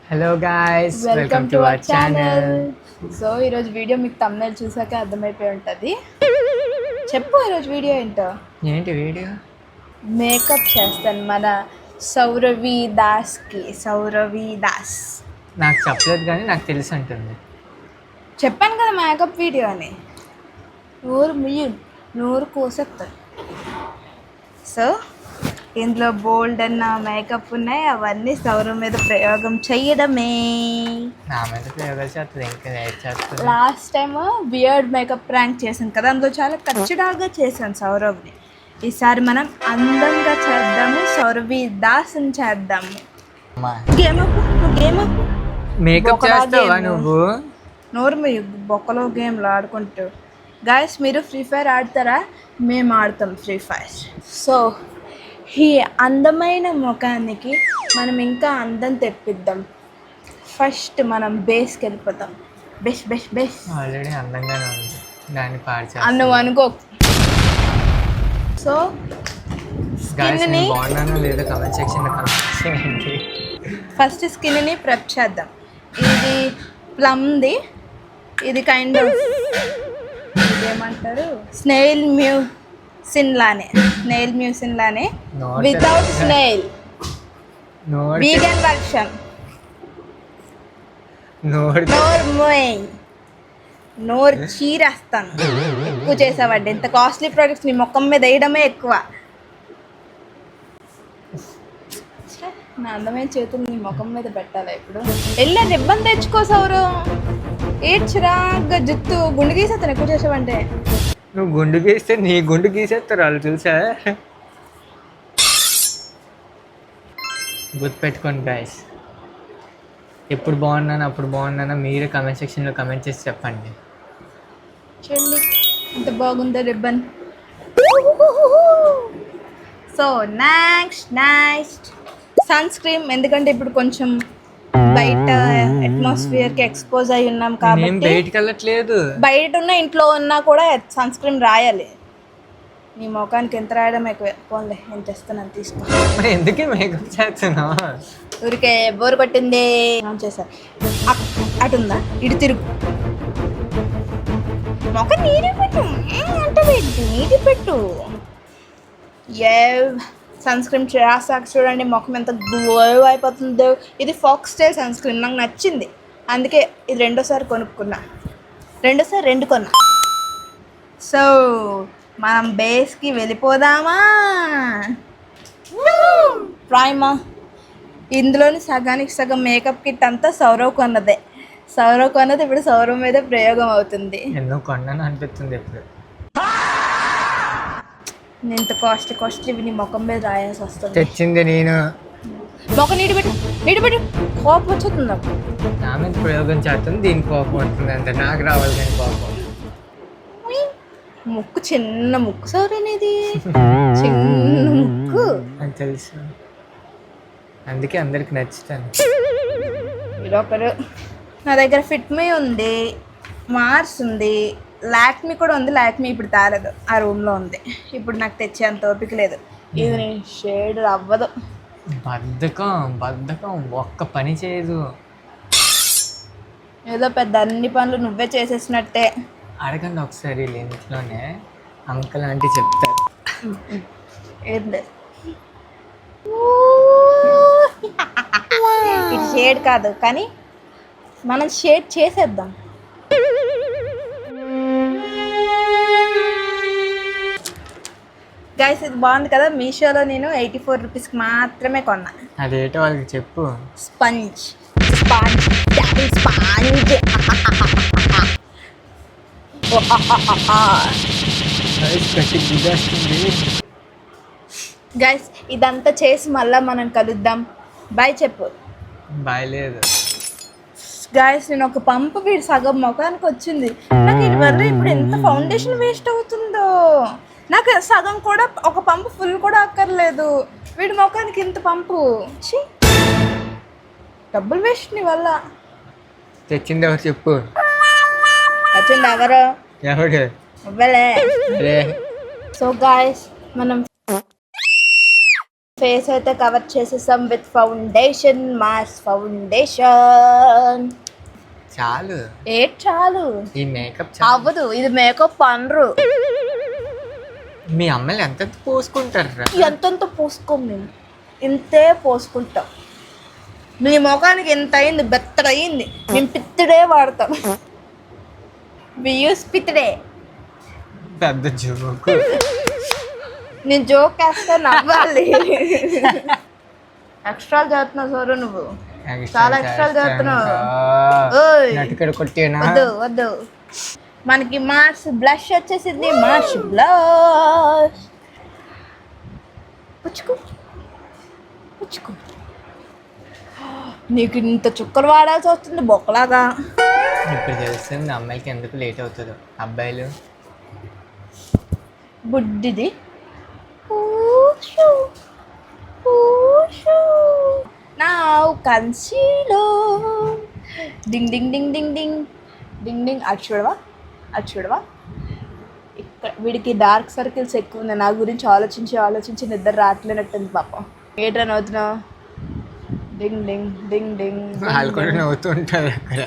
Hello guys, welcome to our channel. So ఈరోజు video మీకు thumbnail చూసాక అర్థమైపోయి ఉంటుంది. చెప్పు ఈరోజు వీడియో ఏంటో. ఏంటి వీడియో? మేకప్ చేస్తాను మన సౌరవి దాస్. నాకు చెప్పలేదు కానీ నాకు తెలిసి ఉంటుంది. చెప్పాను కదా మేకప్ వీడియో అని. నూరు కోసేస్తారు. సో ఇందులో బోల్డ్ అన్న మేకప్ ఉన్నాయి, అవన్నీ సౌరవ్ మీద ప్రయోగం చేయడమే. నా మీద ప్రయోగాలు చేస్తుంది, ఇంకా చేస్తుంది. Last time beard makeup prank చేశాను కదా, అందులో చాలా ఖచ్చితంగా చేశాను సౌరవ్ని. ఈసారి మనం అందంగా చేద్దాము, సౌరవి దాస్ని చేద్దాము. గేమ్ మేకప్ చేస్తావా నువ్వు? నోరు మీ బొక్కలో గేమ్లు ఆడుకుంటూ. గాయస్, మీరు ఫ్రీ ఫైర్ ఆడతారా? మేము ఆడతాం ఫ్రీ ఫైర్. సో ఈ అందమైన ముఖానికి మనం ఇంకా అందం తెప్పిద్దాం. ఫస్ట్ మనం బేస్కి వెళ్ళిపోతాం. బేస్ ఆల్రెడీ అందంగానే ఉంది, దాన్ని పాడు నువ్వు అనుకో. సో స్కిన్ని బాగున్నానో లేదో కామెంట్ సెక్షన్లో కామెంట్ చేయండి. ఫస్ట్ స్కిన్ని ప్రెప్ చేద్దాం. ఇది ప్లమ్ది, ఇది కైండ్ ఆఫ్ ఇదేమంటారు స్నేల్ మ్యూసిన్ లానే వితౌట్ స్నేల్ వీగన్ వర్షన్. నోరు చీరేస్తాను ఎక్కువ చేసావండి. ఇంత కాస్ట్లీ ప్రోడక్ట్స్ నీ ముఖం మీద వేయడమే ఎక్కువ. నా అందమైన చేతులు నీ ముఖం మీద పెట్టాలా ఇప్పుడు? వెళ్ళా రిబ్బన్ తెచ్చుకో సౌరు. ఏడ్చిరాగా జుత్తు గుండు గీసేస్తాను ఎక్కువ చేసావంటే. నువ్వు గుండు గీస్తే నీ గుండు గీసేస్తారు వాళ్ళు, తెలుసా? గుర్తుపెట్టుకోండి గాయస్, ఎప్పుడు అప్పుడు బాగున్నానా మీరే కామెంట్ సెక్షన్లో కామెంట్ చేసి చెప్పండి. చూడండి ఎంత బాగుందో ribbon. So next sunscreen, ఎందుకంటే ఇప్పుడు కొంచెం బయట అట్మాస్ఫియర్కి ఎక్స్పోజ్ అయి ఉన్నాం కాబట్టి బయటకు వెళ్ళట్లేదు. బయట ఉన్న ఇంట్లో ఉన్నా కూడా సన్ స్క్రీన్ రాయాలి. నీ ముఖానికి ఎంత రాయడం ఎక్కువ. పోన్లే, నేను తెస్తున్నాను, తీసుకో. ఎందుకే మేకప్ చేస్తున్నావు? ఊరికే బోరు కొట్టింది చేసా. అటుందా, ఇటు తిరుగు. ముఖం నీటి పెట్టు అంటే నీటి పెట్టు. సన్ స్క్రీన్ రాసాక చూడండి ముఖం ఎంత గ్లో అయిపోతుందో. ఇది ఫాక్స్ స్టైల్ సన్ స్క్రీన్, నాకు నచ్చింది, అందుకే ఇది రెండోసారి రెండు కొన్నా. సో మనం బేస్కి వెళ్ళిపోదామా? ప్రైమా ఇందులోని సగానికి సగం మేకప్ కిట్ అంతా సౌరవ్ కొన్నది ఇప్పుడు సౌరవ్ మీద ప్రయోగం అవుతుంది. ఎన్నో కొన్నాను అనిపిస్తుంది ఇప్పుడు. నేను ఇంత కాస్ట్లీ నీ ముఖం మీద రాయాల్సి వస్తుంది. తెచ్చింది నేను. ముఖం నీటి పెట్టు కోపం వచ్చేస్తుంది నాకు. నా మీద ప్రయోగం చేస్తుంది, దీనికి కోపం వస్తుంది అంతే. నాకు రావాలి కానీ కోపం. ముక్కు చిన్న ముక్కు సౌరనేది, చిన్న ముక్కు అని తెలుసు, అందుకే అందరికి నచ్చుతాను. ఇదొకరు. నా దగ్గర ఫిట్మీ ఉంది, మార్స్ ఉంది, లాక్మీ కూడా ఉంది. లాక్మీ ఇప్పుడు తారదు, ఆ రూమ్లో ఉంది. ఇప్పుడు నాకు తెచ్చేంత ఓపిక లేదు. ఇది షేడ్ అవ్వదు. బద్ధకం ఒక్క పని చేయదు. ఏదో పెద్ద అన్ని పనులు నువ్వే చేసేసినట్టే. అడగండి ఒకసారి, ఇంట్లోనే అంకుల్ ఆంటీ చెప్తారు. ఏం లేదు, ఇది షేడ్ కాదు కానీ మనం షేడ్ చేసేద్దాం. గైస్, ఇది బాగుంది కదా. మీషోలో నేను 84 రూపీస్కి మాత్రమే కొన్నా. అదేటో వాళ్ళకి చెప్పు. స్పాంజ్ గైస్, ఇదంతా చేసి మళ్ళీ మనం కలుద్దాం. బాయ్ చెప్పు. బాయ్ లేదు గాయస్, నేను ఒక పంపు వీడి సగం ముఖానికి వచ్చింది. నాకు వీడి వల్ల ఇప్పుడు ఎంత ఫౌండేషన్ వేస్ట్ అవుతుందో. నాకు సగం కూడా, ఒక పంపు ఫుల్ కూడా అక్కర్లేదు. వీడి ముఖానికి ఇంత పంపు. డబ్బులు వేస్ట్ నీ వల్ల. తెచ్చింది ఎవరు చెప్పు? వచ్చింది ఎవరు? సో గాయస్, మనం ఫేస్ అయితే కవర్ చేసేసాం విత్ ఫౌండేషన్, మాస్ ఫౌండేషన్. చాలు చాలు ఈ మేకప్ అవ్వదు, ఇది మేకప్ అనరు. మీ అమ్మాయిలు ఎంత పోసుకుంటారు? ఎంతంత పోసుకోం మేము, ఇంతే పోసుకుంటాం. మీ ముఖానికి ఎంత అయింది, బెత్తడ అయింది. మేము పిత్తుడే వాడతాం. వి యూస్ పిత్తుడే. పెద్ద జోకు. నేను జోక్ వేస్తే నవ్వాలి. ఎక్స్ట్రాలు చదువుతున్నావు సోరు, నువ్వు చాలా ఎక్స్ట్రాలు చదువుతున్నావు. వద్దు వద్దు. మనకి మార్స్ బ్లష్ వచ్చేసింది. మార్స్ బ్లష్ పుచ్చుకో పుచ్చుకో. నీకు ఇంత చుక్కలు వాడాల్సి వస్తుంది బొక్కలాగా. ఇప్పుడు తెలుస్తుంది అమ్మాయిలకి ఎందుకు లేట్ అవుతుందో. అబ్బాయిలు బుడ్డిది. నా కన్సీలర్ డింగ్ డింగ్ డింగ్ డింగ్ డింగ్ డింగ్ డింగ్. అటు చూడవా ఇక్కడ వీడికి డార్క్ సర్కిల్స్ ఎక్కువ ఉన్నాయి. నా గురించి ఆలోచించి నిద్ర రావట్లేనట్టుంది పాపం. ఏట్రా నవ్వుతున్నావు? డింగ్ డింగ్ డింగ్ డింగ్. వాళ్ళు కూడా నవ్వుతుంటారు అక్కడ.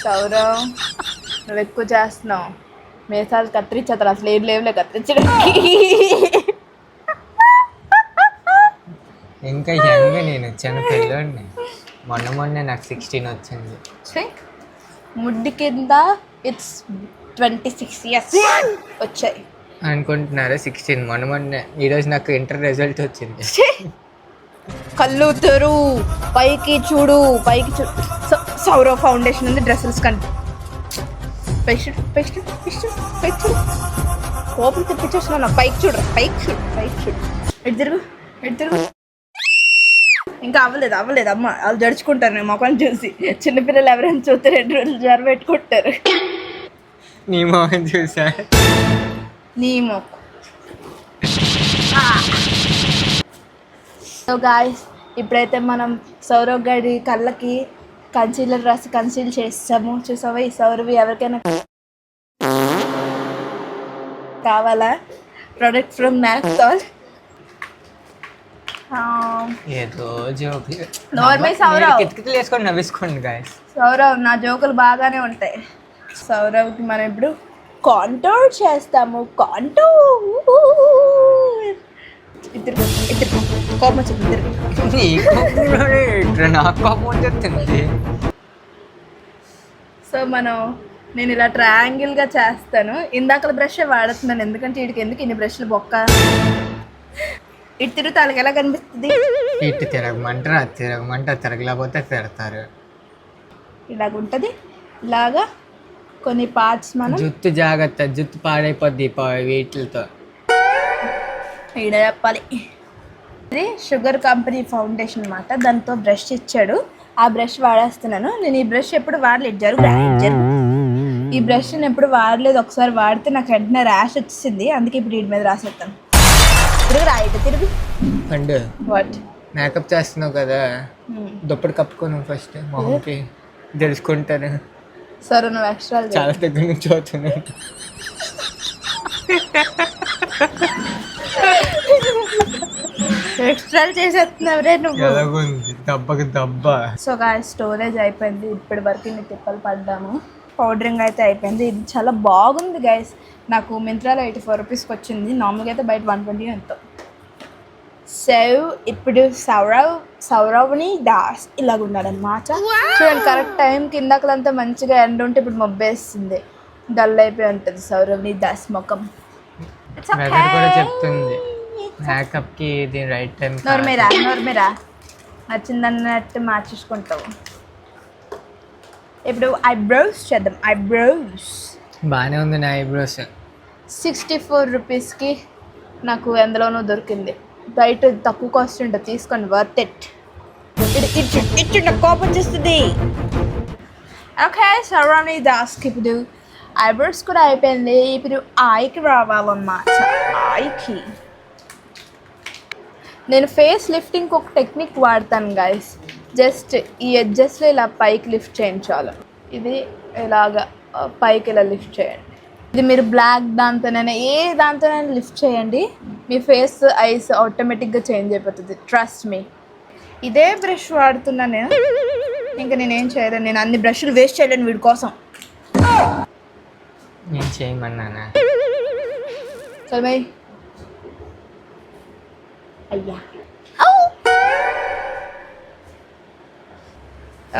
సౌరవ్ నువ్వు ఎక్కువ చేస్తున్నావు. మేసాలు కత్తిరించేస్తారు, అసలు ఏం లేవులే కత్తిరించడానికి. ఇంకా యంగ్, నేను చిన్న పిల్లోడిని. మొన్న నాకు 16 వచ్చింది. ముడ్డి కింద ఇట్స్ 26 years వచ్చాయి అనుకుంటున్నారా? 16 మొన్న ఈరోజు నాకు ఇంటర్ రిజల్ట్ వచ్చింది. కళ్ళు తెరు, పైకి చూడు. సౌరవ్ ఫౌండేషన్ ఉంది, డ్రెస్సెస్ కంటే కోపం తెప్పించేస్తున్నా. పైకి చూడు. ఎటు తిరుగు. ఇంకా అవ్వలేదు అమ్మ. వాళ్ళు జడుచుకుంటారు నేను మొఖం చూసి. చిన్నపిల్లలు ఎవరైనా చూస్తే 2 రోజులు జ్వరం పెట్టుకుంటారు. నీ మొహం చూసా? నీ మొఖం. సో గాయ్స్, ఇప్పుడైతే మనం సౌరవ్ గడి కళ్ళకి కన్సీలర్ రాసి కన్సీల్ చేస్తాము. చూసావా? ఈ సౌరవి ఎవరికైనా కావాలా? ప్రోడక్ట్ ఫ్రమ్ నాక్సాల్. ఏదో జోక్. నార్మల్ సౌరవ్ కిటికీలు వేసుకొని నవ్వేసుకోండి గాయస్. సౌరవ్ నా జోకులు బాగానే ఉంటాయి. సౌరవ్కి మనం ఇప్పుడు కాంటోర్ చేస్తాము. కాంటోర్ ఇద్దరు కోపం వచ్చింది. నాకు కోపం వచ్చేస్తుంది. సో నేను ఇలా ట్రయాంగిల్గా చేస్తాను. ఇందాక బ్రష్ వాడుతున్నాను, ఎందుకంటే వీడికి ఎందుకు ఇన్ని బ్రష్లు బొక్క. ఇటు తిరుగు తలకి ఎలా కనిపిస్తుంది? ఇటు తిరగమంట తిరగలేకపోతే తిడతారు. ఇలాగుంటుంది. ఇలాగా కొన్ని పార్ట్స్ మనం జుట్టు జాగ్రత్త, జుట్టు పాడైపోద్ది వీటితో. ఈడ చెప్పాలి. ఇది షుగర్ కంపెనీ ఫౌండేషన్ అనమాట. దాంతో బ్రష్ ఇచ్చాడు, ఆ బ్రష్ వాడేస్తున్నాను. నేను ఈ బ్రష్ ఎప్పుడు వాడలేదు. జరుగు. ఈ బ్రష్ నేను ఎప్పుడు వాడలేదు. ఒకసారి వాడితే నాకు వెంటనే ర్యాష్ వచ్చింది, అందుకే ఇప్పుడు వీటి మీద రాసేస్తాను. తిరుగు. పండు వాట్ మేకప్ చేస్తున్నావు కదా, దుప్పటి కప్పుకోను ఫస్ట్ మొహంకి తెలుసుకుంటాను. సరే నువ్వు ఎక్స్ట్రా చాలా దగ్గర నుంచి అవుతున్నాను. ఎక్స్ట్రా చేసేస్తున్నావురే నువ్వు. ఎలాగుంది దెబ్బకి దెబ్బ. సో గాయ్స్, స్టోరేజ్ అయిపోయింది. ఇప్పటి వరకు ఇన్ని తిప్పలు పడ్డాము. పౌడరింగ్ అయితే అయిపోయింది. ఇది చాలా బాగుంది గైస్. నాకు మింత్రాలో 84 రూపీస్కి వచ్చింది. నార్మల్గా అయితే బయట 120 ఎంతో. సో ఇప్పుడు సౌరవ్ని దాస్ ఇలాగ ఉన్నాడనమాట. చూడండి, కరెక్ట్ టైంకి ఇందాకలంతా మంచిగా ఎండ ఉంటే ఇప్పుడు మబ్బేస్తుంది. డల్ అయిపోయి ఉంటుంది సౌరవ్ని దాస్ ముఖం. కూడా చెప్తుంది మేకప్కి ఇది రైట్ టైం. నోర్మేరా నచ్చిందన్నట్టు మార్చేసుకుంటావు. ఇప్పుడు ఐబ్రోస్ చేద్దాం. ఐబ్రోస్ బాగానే ఉంది నా ఐబ్రోస్. 64 రూపీస్కి నాకు ఎందులోనూ దొరికింది. బయట తక్కువ కాస్ట్ ఉంటుంది, తీసుకోండి, వర్త్ ఇట్. ఇటు నాకు కోపం చేస్తుంది. ఓకే, సౌరవ్ని దాస్కి ఇప్పుడు ఐబ్రోస్ కూడా అయిపోయింది. ఇప్పుడు ఐకి రావాలన్నమాట. ఐకి నేను ఫేస్ లిఫ్టింగ్కి ఒక టెక్నిక్ వాడతాను గైస్. జస్ట్ ఈ ఎడ్జెస్లో ఇలా పైకి లిఫ్ట్ చేయించాలి. ఇది ఇలాగా పైకి ఇలా లిఫ్ట్ చేయండి. ఇది మీరు బ్లాక్ దాంతోనైనా ఏ దాంతోనైనా లిఫ్ట్ చేయండి, మీ ఫేస్ ఐస్ ఆటోమేటిక్గా చేంజ్ అయిపోతుంది. Trust me. ఇదే బ్రష్ వాడుతున్నా నేను, ఇంకా నేనేం చేయలేను. నేను అన్ని బ్రష్లు వేస్ట్ చేయలేను వీడి కోసం. నేను చేయమన్నానా? చల్ బై. అయ్యా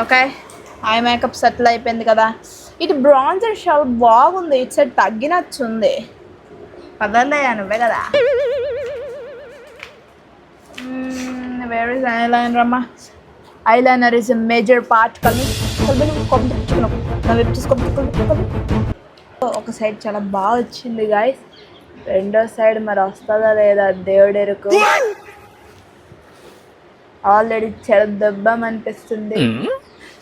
ఓకే, ఐ మేకప్ సెటిల్ అయిపోయింది కదా. ఇటు బ్రాంజర్ చాలా బాగుంది, ఇటు సైడ్ తగ్గినచ్చుంది. పదలయ్యా నువ్వే కదా. వేర్ ఇస్ ఐలైనర్ అమ్మా? Eyeliner is a major part. ఒక సైడ్ చాలా బాగా వచ్చింది గాయస్, రెండో సైడ్ మరి వస్తుందా లేదా దేవుడు ఎరుకు. ఆల్రెడీ చాలా దెబ్బం అనిపిస్తుంది.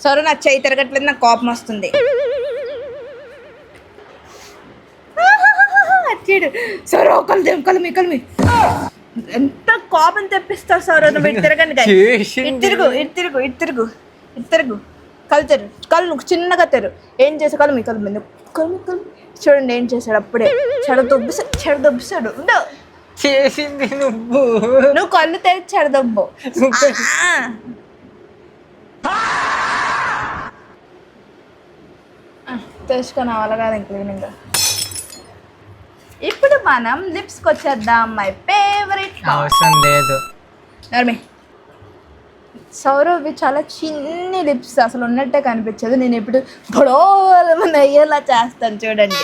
సరే నా చేయి తిరగట్లేదు, నాకు కోపం వస్తుంది. సరే కలుమి ఎంత కోపం తెప్పిస్తావు సరే నువ్వు. ఇటు తిరగండి, ఇటు తిరుగు ఇటు తిరుగు ఇటు తిరుగు ఇటు తిరుగు. కళ్ళు తెరు, కళ్ళు నువ్వు చిన్నగా తెరు. ఏం చేసావు? కలుమి కలుమి చూడండి ఏం చేశాడు అప్పుడే. చెడదొబ్బిసాడు. చేసింది నువ్వు కళ్ళు తెరిచి చెడదొబ్బు. తెచ్చుకొని అవ్వాలి కదా ఇంక్లీనింగ్. ఇప్పుడు మనం లిప్స్కి వచ్చేద్దాం. My favourite. అవసరం లేదు నర్మి. సౌరవ్వి చాలా చిన్ని లిప్స్, అసలు ఉన్నట్టే కనిపించదు. నేను ఇప్పుడు బొడోమని అయ్యేలా చేస్తాను చూడండి.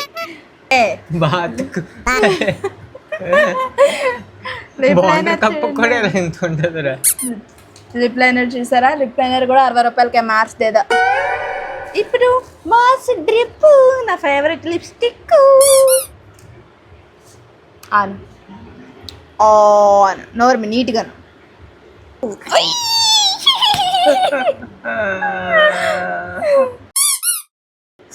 లిప్ లైనర్ చూసారా? లిప్ లైనర్ కూడా 60 రూపాయలకే మార్క్స్ దేదా. ఇప్పుడు మాస్ డ్రిప్, నా ఫేవరెట్ లిప్స్టిక్. ఆన్ ఆన్ నోర్మి నీట్గా.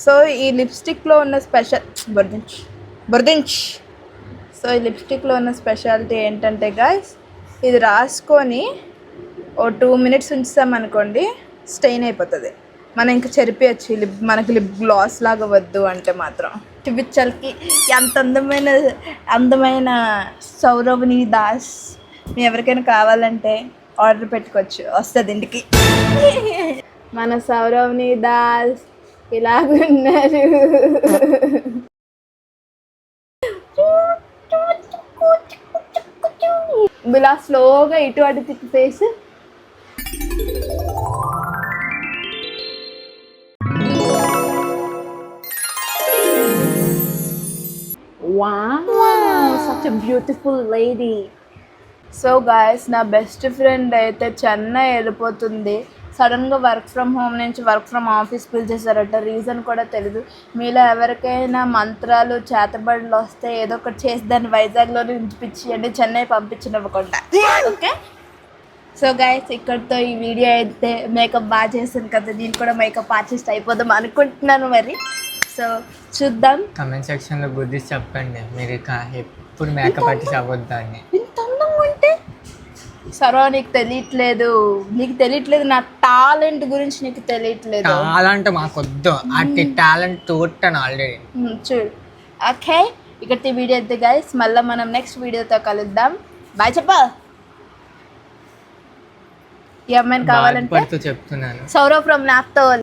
సో ఈ లిప్స్టిక్లో ఉన్న స్పెషల్ బొర్దించ్. సో ఈ లిప్స్టిక్లో ఉన్న స్పెషాలిటీ ఏంటంటే గాయస్, ఇది రాసుకొని ఓ 2 మినిట్స్ ఉంచుతామనుకోండి స్టెయిన్ అయిపోతుంది. మనం ఇంకా చెరిపేయచ్చు. మనకి లిప్ గ్లాస్ లాగా వద్దు అంటే మాత్రం. చూపించాలకి ఎంత అందమైన సౌరవ్ని దాస్ మీ ఎవరికైనా కావాలంటే ఆర్డర్ పెట్టుకోవచ్చు, వస్తుంది ఇంటికి. మన సౌరవ్ని దాస్ ఇలాగున్నారు. ఇలా స్లోగా ఇటు అటు తిప్పి face. Wow, such a beautiful lady. So guys, నా బెస్ట్ ఫ్రెండ్ అయితే చెన్నై వెళ్ళిపోతుంది. సడన్గా వర్క్ ఫ్రమ్ హోమ్ నుంచి వర్క్ ఫ్రమ్ ఆఫీస్ పిలిచేశారట. రీజన్ కూడా తెలీదు. మీలో ఎవరికైనా మంత్రాలు చేతబడులు వస్తే ఏదో ఒకటి చేసి దాన్ని వైజాగ్లోనే ఉంచిపించి చెన్నై పంపించనివ్వకుండా. ఓకే, సో గైస్ ఇక్కడితో ఈ వీడియో అయితే మేకప్ బాగా చేశాను కదా, నేను కూడా మేకప్ ఆర్టిస్ట్ అయిపోదాం అనుకుంటున్నాను. మరి సో చూద్దాం. కమెంట్ సెక్షన్లో బుద్ధి చెప్పండి, మీరు ఎప్పుడు మేకప్ ఆర్టిస్ట్ అవ్వద్దని. ఇంత అందంగా ఉంటే సరో నీకు తెలియట్లేదు నా టాలెంట్ గురించి నీకు తెలియట్లేదు. టాలెంట్ మాకొద్దు, అట్టి టాలెంట్ తోటాను ఆల్రెడీ. చూడు. ఓకే, ఇక్కడ వీడియో అయితే గైస్, మళ్ళీ మనం నెక్స్ట్ వీడియోతో కలుద్దాం. బాయ్ చెప్పా. ఈ అమ్మాయిని కావాలంటే చెప్తున్నాను, సౌరవ్ ఫ్రమ్ నాప్తోల్.